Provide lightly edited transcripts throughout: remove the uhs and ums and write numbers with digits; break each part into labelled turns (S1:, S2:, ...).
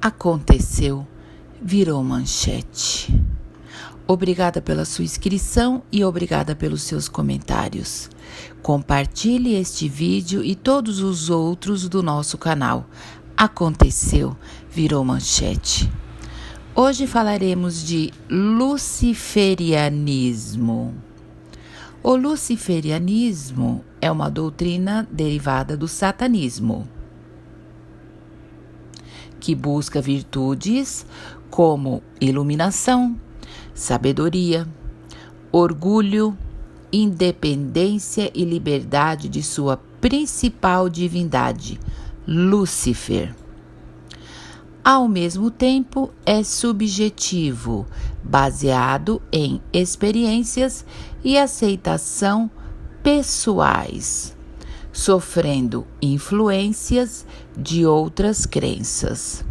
S1: Aconteceu, virou manchete. Obrigada pela sua inscrição e obrigada pelos seus comentários. Compartilhe este vídeo e todos os outros do nosso canal. Aconteceu, virou manchete. Hoje falaremos de luciferianismo. O luciferianismo é uma doutrina derivada do satanismo, que busca virtudes como iluminação, sabedoria, orgulho, independência e liberdade de sua principal divindade, Lúcifer. Ao mesmo tempo, é subjetivo, baseado em experiências e aceitação pessoais, sofrendo influências de outras crenças.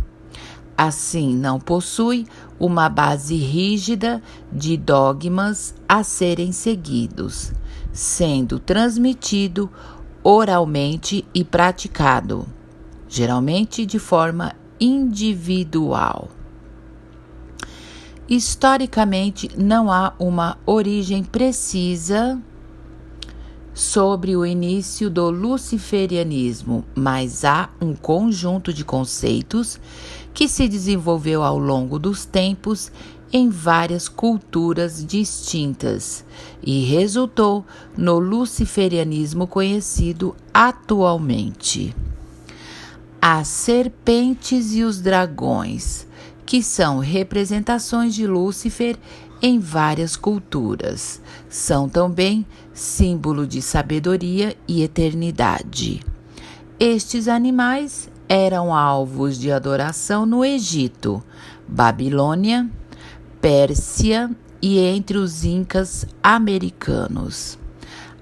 S1: Assim, não possui uma base rígida de dogmas a serem seguidos, sendo transmitido oralmente e praticado, geralmente de forma individual. Historicamente, não há uma origem precisa sobre o início do luciferianismo, mas há um conjunto de conceitos que se desenvolveu ao longo dos tempos em várias culturas distintas e resultou no luciferianismo conhecido atualmente. As serpentes e os dragões, que são representações de Lúcifer em várias culturas, são também símbolo de sabedoria e eternidade. Estes animais eram alvos de adoração no Egito, Babilônia, Pérsia e entre os incas americanos.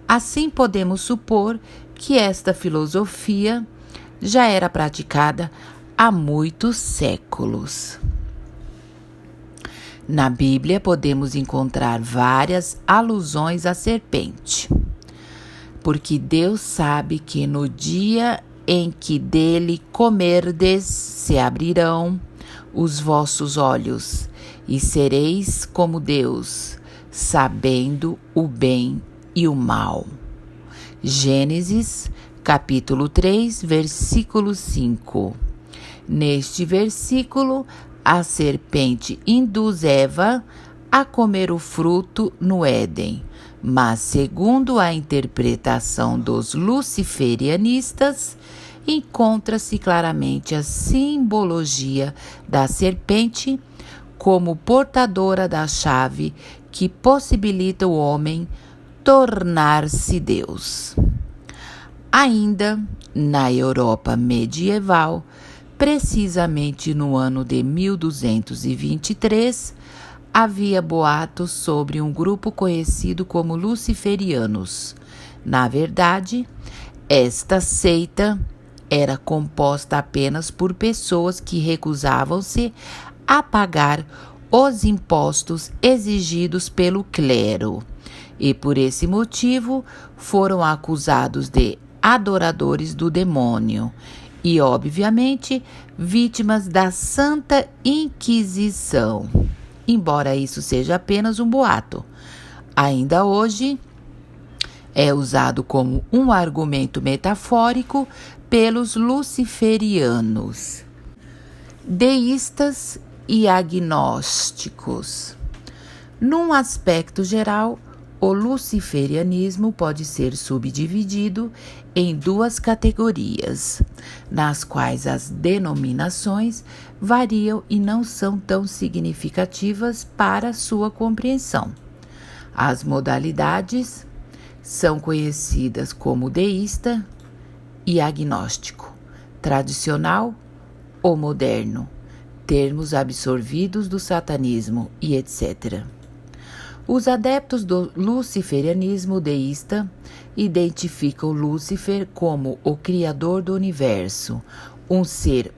S1: Assim, podemos supor que esta filosofia já era praticada há muitos séculos. Na Bíblia, podemos encontrar várias alusões à serpente, porque Deus sabe que no dia em que dele comerdes, se abrirão os vossos olhos, e sereis como Deus, sabendo o bem e o mal. Gênesis, capítulo 3, versículo 5. Neste versículo, a serpente induz Eva a comer o fruto no Éden, mas segundo a interpretação dos luciferianistas, encontra-se claramente a simbologia da serpente como portadora da chave que possibilita o homem tornar-se Deus. Ainda na Europa medieval, precisamente no ano de 1223, havia boatos sobre um grupo conhecido como luciferianos. Na verdade, esta seita era composta apenas por pessoas que recusavam-se a pagar os impostos exigidos pelo clero e, por esse motivo, foram acusados de adoradores do demônio e, obviamente, vítimas da Santa Inquisição. Embora isso seja apenas um boato, ainda hoje é usado como um argumento metafórico pelos luciferianos, deístas e agnósticos. Num aspecto geral, o luciferianismo pode ser subdividido em duas categorias, nas quais as denominações variam e não são tão significativas para sua compreensão. As modalidades são conhecidas como deísta e agnóstico, tradicional ou moderno, termos absorvidos do satanismo e etc. Os adeptos do luciferianismo deísta identificam Lúcifer como o criador do universo, um ser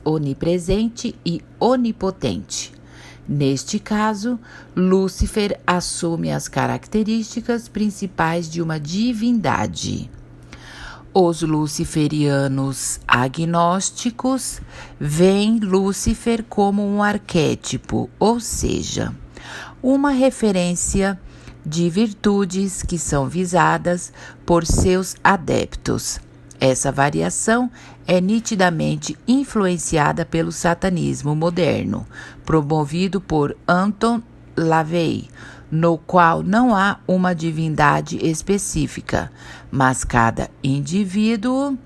S1: onipresente e onipotente. Neste caso, Lúcifer assume as características principais de uma divindade. Os luciferianos agnósticos veem Lúcifer como um arquétipo, ou seja, uma referência de virtudes que são visadas por seus adeptos. Essa variação é nitidamente influenciada pelo satanismo moderno, promovido por Anton LaVey, no qual não há uma divindade específica, mas cada indivíduo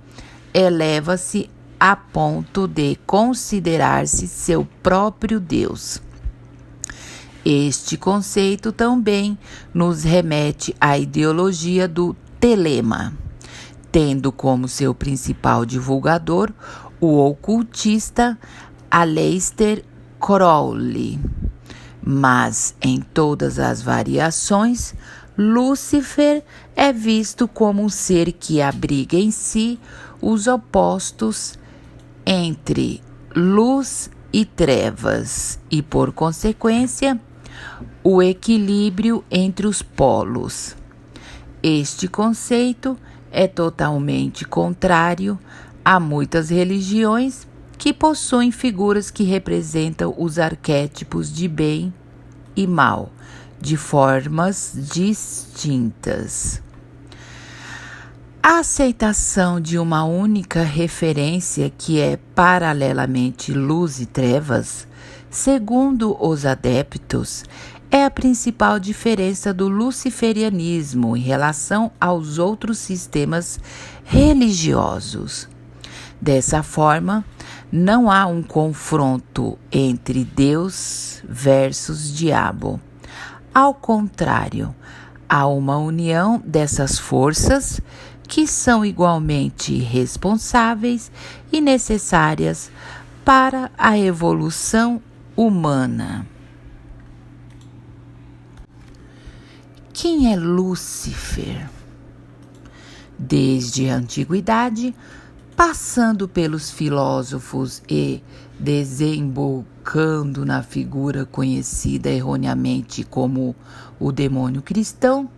S1: eleva-se a ponto de considerar-se seu próprio Deus. Este conceito também nos remete à ideologia do telema, tendo como seu principal divulgador o ocultista Aleister Crowley. Mas, em todas as variações, Lúcifer é visto como um ser que abriga em si os opostos entre luz e trevas e, por consequência, o equilíbrio entre os polos. Este conceito é totalmente contrário a muitas religiões que possuem figuras que representam os arquétipos de bem e mal, de formas distintas. A aceitação de uma única referência que é paralelamente luz e trevas, segundo os adeptos, é a principal diferença do luciferianismo em relação aos outros sistemas religiosos. Dessa forma, não há um confronto entre Deus versus diabo. Ao contrário, há uma união dessas forças que são igualmente responsáveis e necessárias para a evolução humana. Quem é Lúcifer? Desde a antiguidade, passando pelos filósofos e desembocando na figura conhecida erroneamente como o demônio cristão,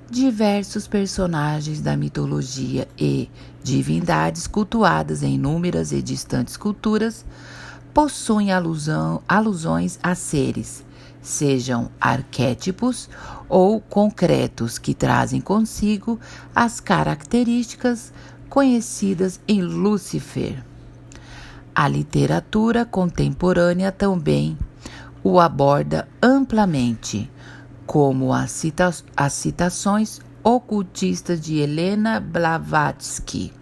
S1: diversos personagens da mitologia e divindades cultuadas em inúmeras e distantes culturas possuem alusões a seres, sejam arquétipos ou concretos, que trazem consigo as características conhecidas em Lúcifer. A literatura contemporânea também o aborda amplamente, como as citações ocultistas de Helena Blavatsky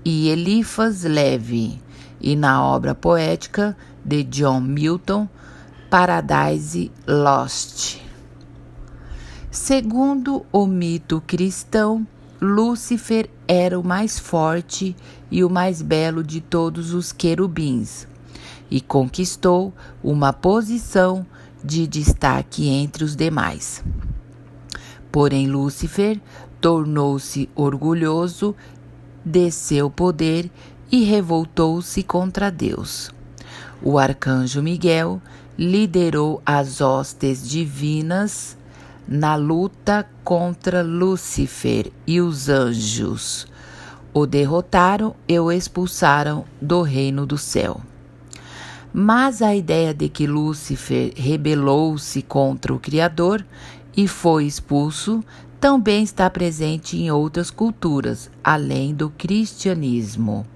S1: e Eliphas Levi, e na obra poética de John Milton, Paradise Lost. Segundo o mito cristão, Lúcifer era o mais forte e o mais belo de todos os querubins e conquistou uma posição de destaque entre os demais. Porém, Lúcifer tornou-se orgulhoso de seu poder e revoltou-se contra Deus. O arcanjo Miguel liderou as hostes divinas na luta contra Lúcifer e os anjos. O derrotaram e o expulsaram do reino do céu. Mas a ideia de que Lúcifer rebelou-se contra o Criador e foi expulso também está presente em outras culturas, além do cristianismo.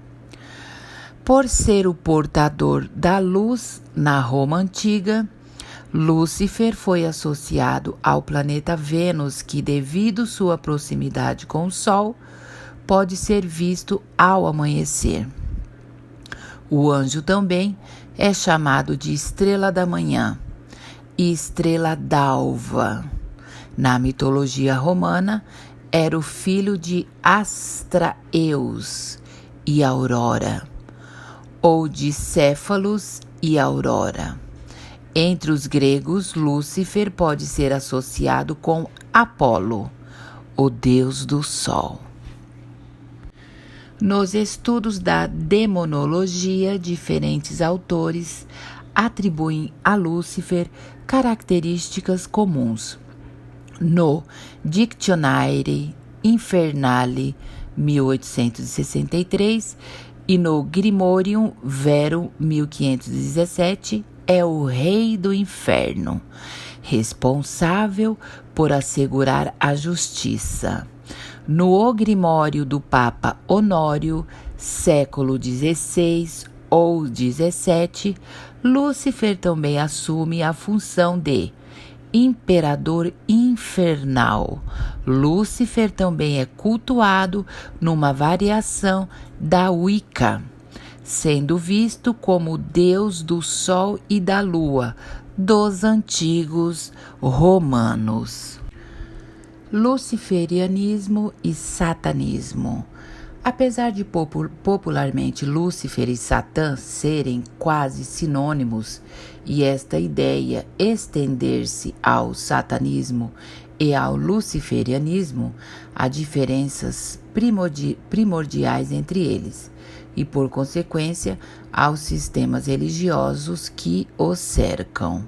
S1: Por ser o portador da luz na Roma antiga, Lúcifer foi associado ao planeta Vênus, que, devido sua proximidade com o Sol, pode ser visto ao amanhecer. O anjo também é chamado de estrela da manhã e estrela d'alva. Na mitologia romana, era o filho de Astraeus e Aurora, ou de Céfalos e Aurora. Entre os gregos, Lúcifer pode ser associado com Apolo, o deus do sol. Nos estudos da demonologia, diferentes autores atribuem a Lúcifer características comuns. No Dictionary Infernale 1863 e no Grimorium Verum 1517, é o rei do inferno, responsável por assegurar a justiça. No O Grimório do Papa Honório, século XVI ou XVII, Lúcifer também assume a função de imperador infernal. Lúcifer também é cultuado numa variação da Wicca, sendo visto como deus do sol e da lua dos antigos romanos. Luciferianismo e satanismo. Apesar de popularmente Lúcifer e Satã serem quase sinônimos e esta ideia estender-se ao satanismo e ao luciferianismo, há diferenças primordiais entre eles e, por consequência, aos sistemas religiosos que os cercam.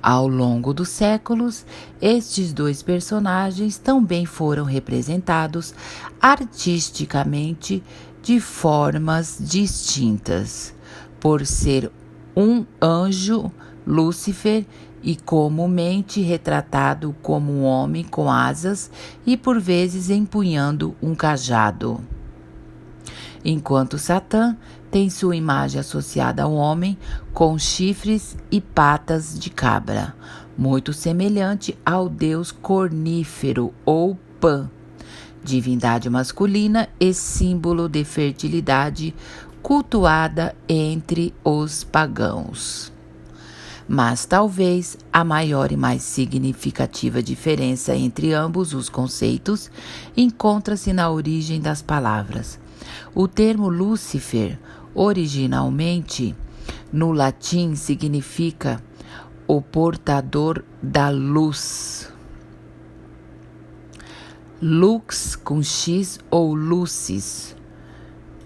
S1: Ao longo dos séculos, estes dois personagens também foram representados artisticamente de formas distintas, por ser um anjo, Lúcifer, e comumente retratado como um homem com asas e por vezes empunhando um cajado. Enquanto Satã tem sua imagem associada ao homem com chifres e patas de cabra, muito semelhante ao deus cornífero ou Pan, divindade masculina e símbolo de fertilidade cultuada entre os pagãos. Mas talvez a maior e mais significativa diferença entre ambos os conceitos encontra-se na origem das palavras. O termo Lúcifer, originalmente, no latim, significa o portador da luz. Lux com X ou lucis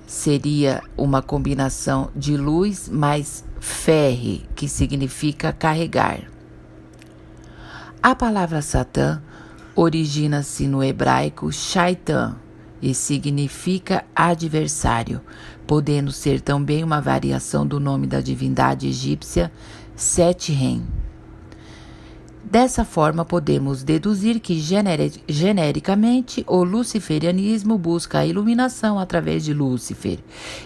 S1: seria uma combinação de luz mais ferre, que significa carregar. A palavra Satã origina-se no hebraico shaitan e significa adversário, podendo ser também uma variação do nome da divindade egípcia Set-Rem. Dessa forma, podemos deduzir que, genericamente, o luciferianismo busca a iluminação através de Lúcifer,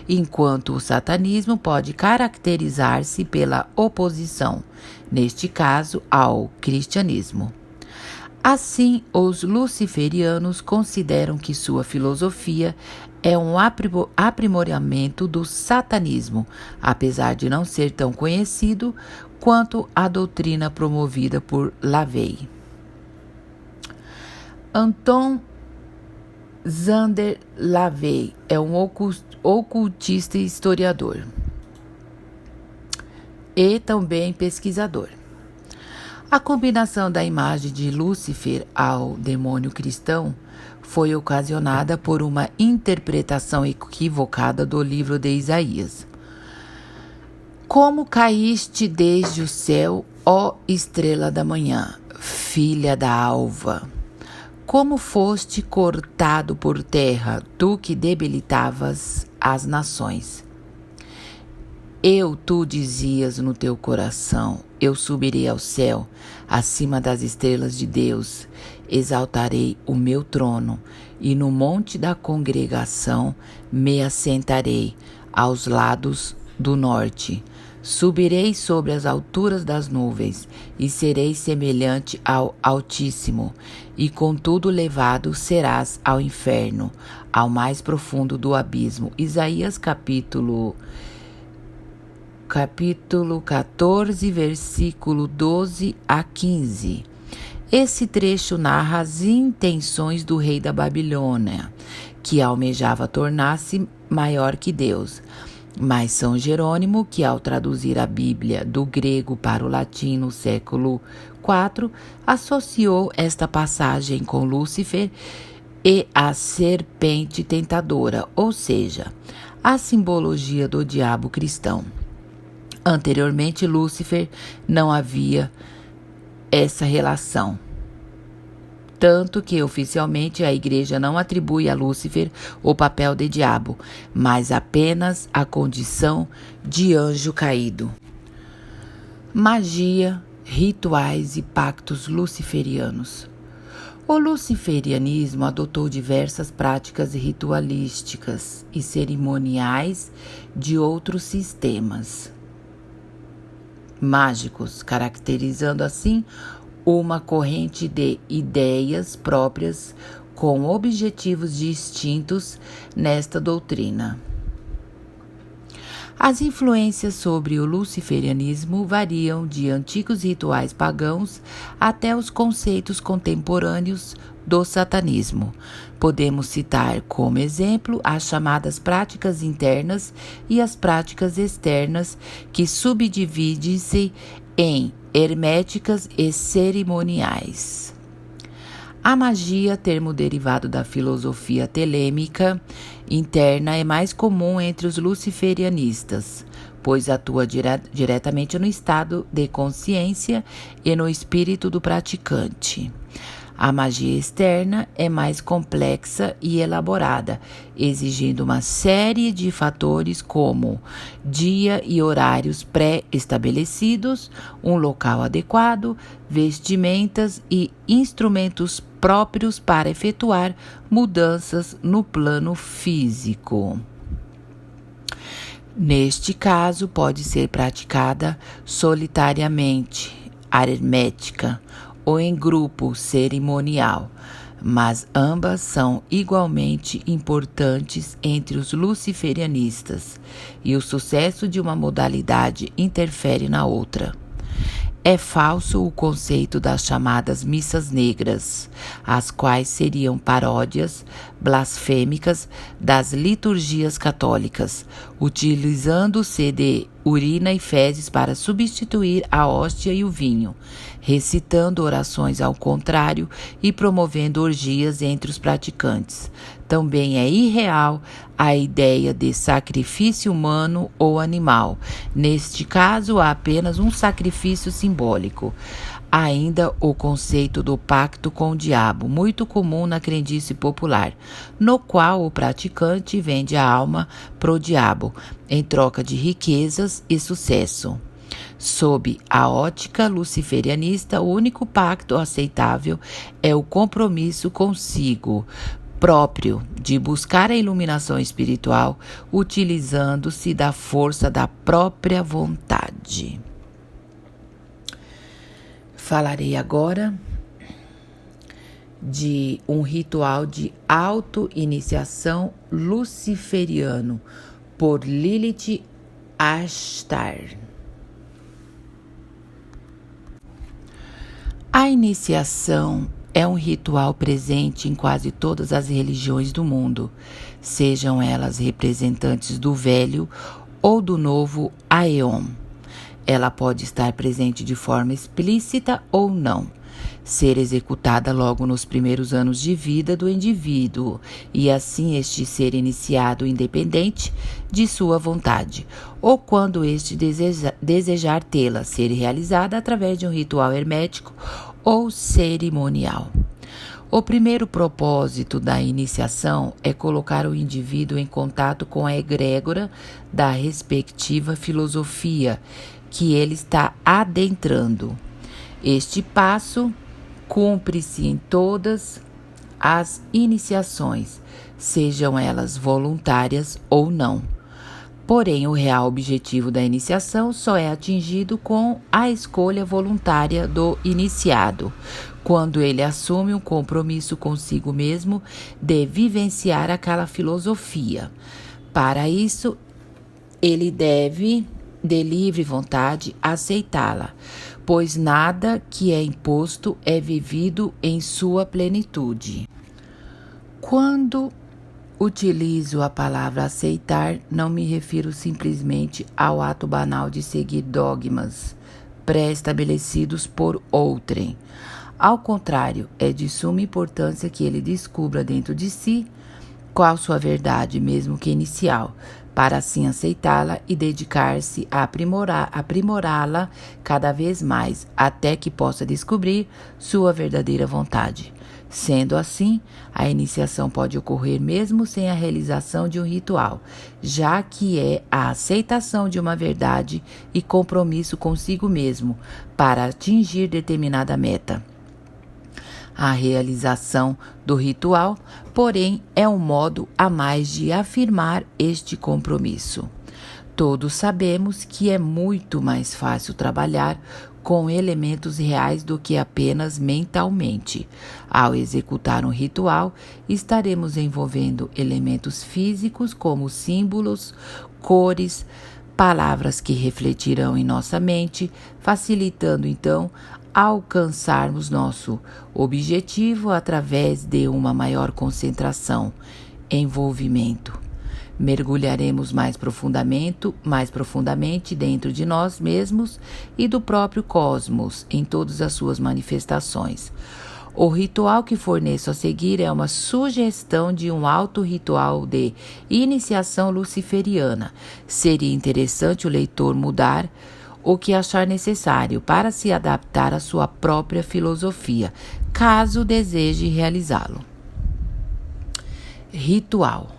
S1: enquanto o satanismo pode caracterizar-se pela oposição, neste caso, ao cristianismo. Assim, os luciferianos consideram que sua filosofia é um aprimoramento do satanismo, apesar de não ser tão conhecido quanto a doutrina promovida por LaVey. Anton Szandor LaVey é um ocultista e historiador e também pesquisador. A combinação da imagem de Lúcifer ao demônio cristão foi ocasionada por uma interpretação equivocada do livro de Isaías. Como caíste desde o céu, ó estrela da manhã, filha da alva? Como foste cortado por terra, tu que debilitavas as nações? Tu dizias no teu coração, eu subirei ao céu, acima das estrelas de Deus, exaltarei o meu trono, e no monte da congregação me assentarei, aos lados do norte. Subirei sobre as alturas das nuvens, e serei semelhante ao Altíssimo, e contudo levado serás ao inferno, ao mais profundo do abismo. Isaías capítulo 14, versículo 12 a 15. Esse trecho narra as intenções do rei da Babilônia, que almejava tornar-se maior que Deus. Mas São Jerônimo, que ao traduzir a Bíblia do grego para o latim no século IV, associou esta passagem com Lúcifer e a serpente tentadora, ou seja, a simbologia do diabo cristão. Anteriormente, Lúcifer não havia essa relação. tanto que oficialmente a Igreja não atribui a Lúcifer o papel de diabo, mas apenas a condição de anjo caído. Magia, rituais e pactos luciferianos. O luciferianismo adotou diversas práticas ritualísticas e cerimoniais de outros sistemas mágicos, caracterizando assim uma corrente de ideias próprias com objetivos distintos nesta doutrina. As influências sobre o luciferianismo variam de antigos rituais pagãos até os conceitos contemporâneos do satanismo. Podemos citar como exemplo as chamadas práticas internas e as práticas externas, que subdividem-se em herméticas e cerimoniais. A magia, termo derivado da filosofia telêmica interna, é mais comum entre os luciferianistas, pois atua diretamente no estado de consciência e no espírito do praticante. A magia externa é mais complexa e elaborada, exigindo uma série de fatores como dia e horários pré-estabelecidos, um local adequado, vestimentas e instrumentos próprios para efetuar mudanças no plano físico. Neste caso, pode ser praticada solitariamente, hermética, ou em grupo cerimonial, mas ambas são igualmente importantes entre os luciferianistas, e o sucesso de uma modalidade interfere na outra. É falso o conceito das chamadas missas negras, as quais seriam paródias blasfêmicas das liturgias católicas, utilizando-se de urina e fezes para substituir a hóstia e o vinho, recitando orações ao contrário e promovendo orgias entre os praticantes. Também é irreal a ideia de sacrifício humano ou animal. Neste caso, há apenas um sacrifício simbólico. Ainda o conceito do pacto com o diabo, muito comum na crendice popular, no qual o praticante vende a alma pro diabo, em troca de riquezas e sucesso. Sob a ótica luciferianista, o único pacto aceitável é o compromisso consigo próprio de buscar a iluminação espiritual, utilizando-se da força da própria vontade. Falarei agora de um ritual de auto-iniciação luciferiano por Lilith Ashtar. A iniciação é um ritual presente em quase todas as religiões do mundo, sejam elas representantes do velho ou do novo Aeon. Ela pode estar presente de forma explícita ou não, ser executada logo nos primeiros anos de vida do indivíduo e assim este ser iniciado independente de sua vontade, ou quando este desejar tê-la ser realizada através de um ritual hermético ou cerimonial. O primeiro propósito da iniciação é colocar o indivíduo em contato com a egrégora da respectiva filosofia que ele está adentrando. Este passo cumpre-se em todas as iniciações, sejam elas voluntárias ou não. Porém, o real objetivo da iniciação só é atingido com a escolha voluntária do iniciado, quando ele assume um compromisso consigo mesmo de vivenciar aquela filosofia. Para isso, ele deve, de livre vontade, aceitá-la, pois nada que é imposto é vivido em sua plenitude. Quando utilizo a palavra aceitar, não me refiro simplesmente ao ato banal de seguir dogmas pré-estabelecidos por outrem. Ao contrário, é de suma importância que ele descubra dentro de si qual sua verdade, mesmo que inicial, para assim aceitá-la e dedicar-se a aprimorá-la cada vez mais, até que possa descobrir sua verdadeira vontade. Sendo assim, a iniciação pode ocorrer mesmo sem a realização de um ritual, já que é a aceitação de uma verdade e compromisso consigo mesmo para atingir determinada meta. A realização do ritual, porém, é um modo a mais de afirmar este compromisso. Todos sabemos que é muito mais fácil trabalhar com elementos reais do que apenas mentalmente. Ao executar um ritual, estaremos envolvendo elementos físicos como símbolos, cores, palavras que refletirão em nossa mente, facilitando então alcançarmos nosso objetivo através de uma maior concentração, envolvimento. Mergulharemos mais profundamente dentro de nós mesmos e do próprio cosmos em todas as suas manifestações. O ritual que forneço a seguir é uma sugestão de um auto-ritual de iniciação luciferiana. Seria interessante o leitor mudar o que achar necessário para se adaptar à sua própria filosofia, caso deseje realizá-lo. Ritual.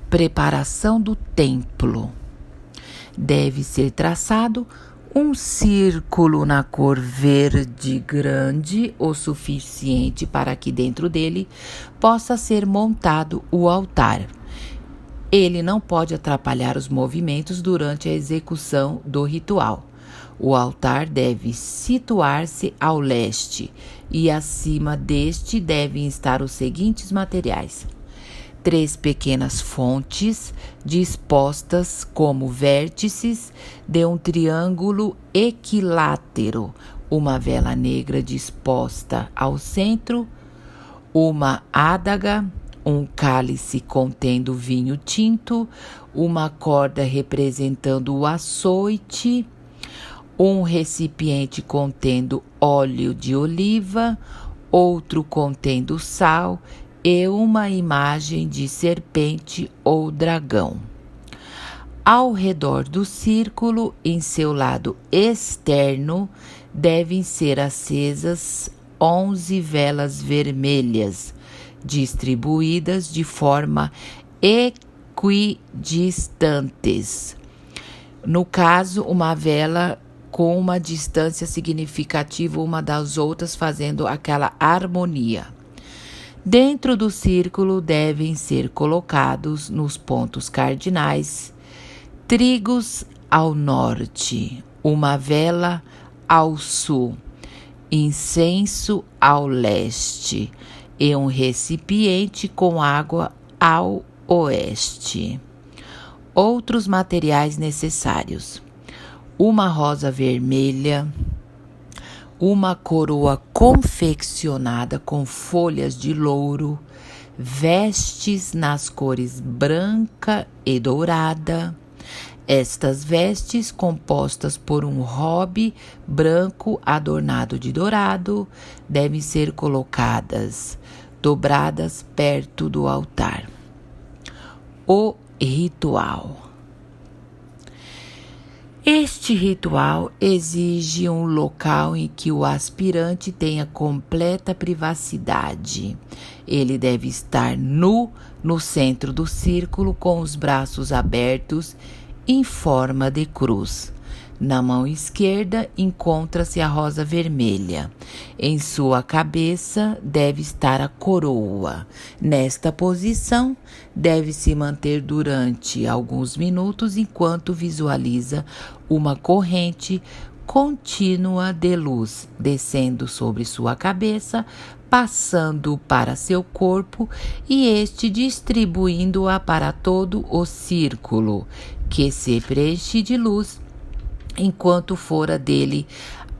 S1: Preparação do templo. Deve ser traçado um círculo na cor verde grande o suficiente para que dentro dele possa ser montado o altar. Ele não pode atrapalhar os movimentos durante a execução do ritual. O altar deve situar-se ao leste e acima deste devem estar os seguintes materiais: 3 pequenas fontes dispostas como vértices de um triângulo equilátero, uma vela negra disposta ao centro, uma adaga, um cálice contendo vinho tinto, uma corda representando o açoite, um recipiente contendo óleo de oliva, outro contendo sal e uma imagem de serpente ou dragão. Ao redor do círculo, em seu lado externo, devem ser acesas 11 velas vermelhas, distribuídas de forma equidistantes. No caso, uma vela com uma distância significativa uma das outras, fazendo aquela harmonia. Dentro do círculo devem ser colocados nos pontos cardinais trigos ao norte, uma vela ao sul, incenso ao leste e um recipiente com água ao oeste. Outros materiais necessários: uma rosa vermelha, uma coroa confeccionada com folhas de louro, vestes nas cores branca e dourada. Estas vestes, compostas por um robe branco adornado de dourado, devem ser colocadas, dobradas perto do altar. O ritual. Este ritual exige um local em que o aspirante tenha completa privacidade. Ele deve estar nu no centro do círculo, com os braços abertos em forma de cruz. Na mão esquerda encontra-se a rosa vermelha. Em sua cabeça deve estar a coroa. Nesta posição, deve-se manter durante alguns minutos enquanto visualiza uma corrente contínua de luz descendo sobre sua cabeça, passando para seu corpo e este distribuindo-a para todo o círculo, que se preenche de luz, enquanto fora dele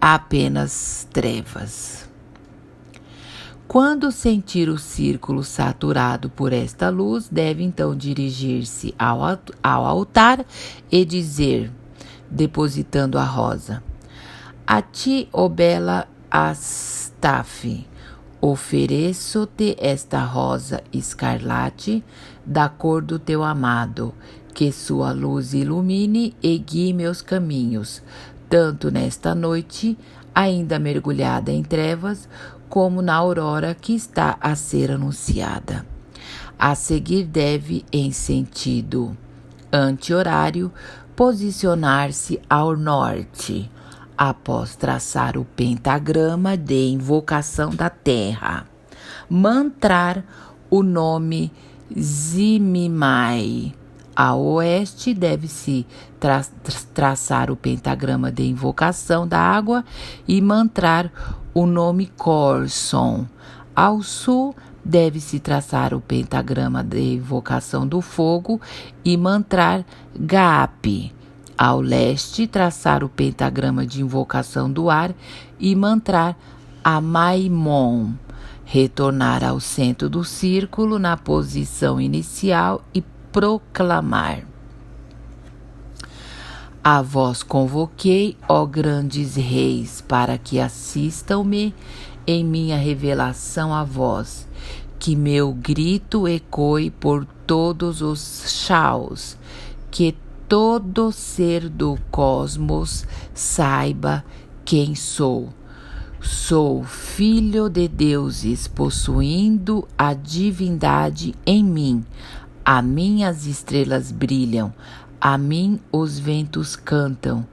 S1: apenas trevas. Quando sentir o círculo saturado por esta luz, deve então dirigir-se ao altar e dizer, depositando a rosa: a ti, ó bela Astaf, ofereço-te esta rosa escarlate da cor do teu amado, que sua luz ilumine e guie meus caminhos, tanto nesta noite, ainda mergulhada em trevas, como na aurora que está a ser anunciada. A seguir deve, em sentido anti-horário, posicionar-se ao norte, após traçar o pentagrama de invocação da terra. Mantrar o nome Zimimai. A oeste deve-se traçar o pentagrama de invocação da água e mantrar o nome Corson. Ao sul deve-se traçar o pentagrama de invocação do fogo e mantrar Gapi. Ao leste, traçar o pentagrama de invocação do ar e mantrar Amaimon. Retornar ao centro do círculo na posição inicial e proclamar: a vós convoquei, ó grandes reis, para que assistam-me em minha revelação a vós, que meu grito ecoe por todos os chaos, que todo ser do cosmos saiba quem sou. Sou filho de deuses, possuindo a divindade em mim. A mim as estrelas brilham, a mim os ventos cantam,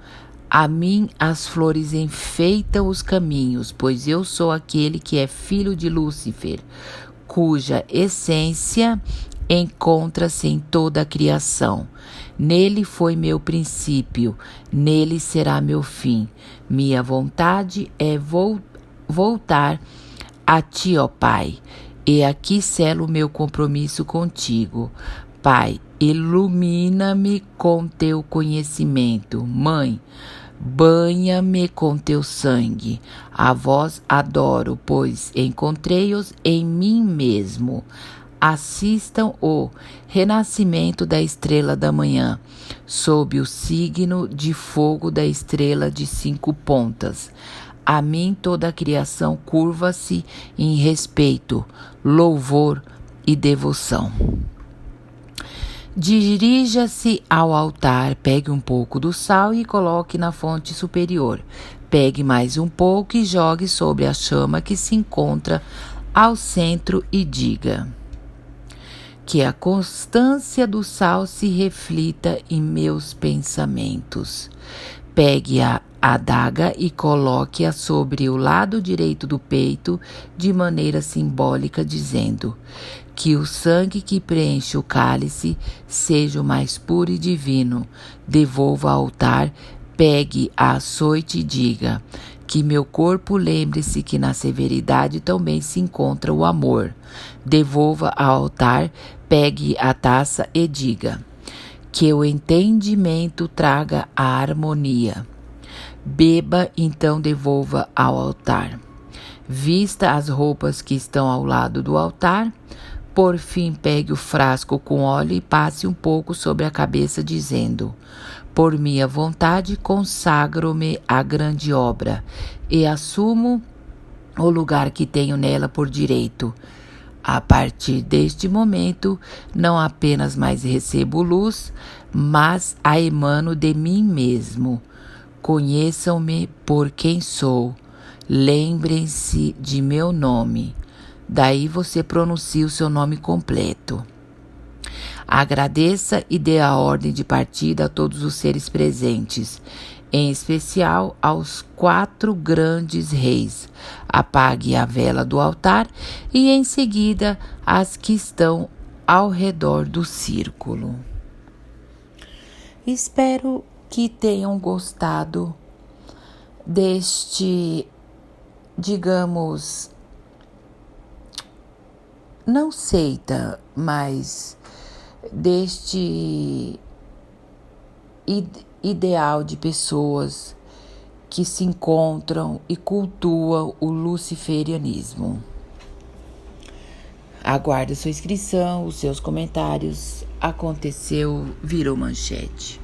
S1: a mim as flores enfeitam os caminhos, pois eu sou aquele que é filho de Lúcifer, cuja essência encontra-se em toda a criação. Nele foi meu princípio, nele será meu fim. Minha vontade é voltar a ti, ó Pai. E aqui selo o meu compromisso contigo. Pai, ilumina-me com teu conhecimento. Mãe, banha-me com teu sangue. A vós adoro, pois encontrei-os em mim mesmo. Assistam o renascimento da estrela da manhã, sob o signo de fogo da estrela de 5 pontas. A mim toda a criação curva-se em respeito, louvor e devoção. Dirija-se ao altar, pegue um pouco do sal e coloque na fonte superior. Pegue mais um pouco e jogue sobre a chama que se encontra ao centro e diga: que a constância do sal se reflita em meus pensamentos. Pegue a adaga e coloque-a sobre o lado direito do peito de maneira simbólica, dizendo: que o sangue que preenche o cálice seja o mais puro e divino. Devolva ao altar, pegue a açoite e diga: que meu corpo lembre-se que na severidade também se encontra o amor. Devolva ao altar, pegue a taça e diga: que o entendimento traga a harmonia. Beba, então devolva ao altar. Vista as roupas que estão ao lado do altar. Por fim, pegue o frasco com óleo e passe um pouco sobre a cabeça, dizendo: por minha vontade consagro-me à grande obra e assumo o lugar que tenho nela por direito. A partir deste momento, não apenas mais recebo luz, mas a emano de mim mesmo. Conheçam-me por quem sou. Lembrem-se de meu nome. Daí você pronuncia o seu nome completo. Agradeça e dê a ordem de partida a todos os seres presentes, em especial aos 4 grandes reis. Apague a vela do altar e em seguida as que estão ao redor do círculo. Espero que tenham gostado deste, digamos, não seita, mas deste ideal de pessoas que se encontram e cultuam o luciferianismo. Aguardo sua inscrição, os seus comentários. Aconteceu, virou manchete.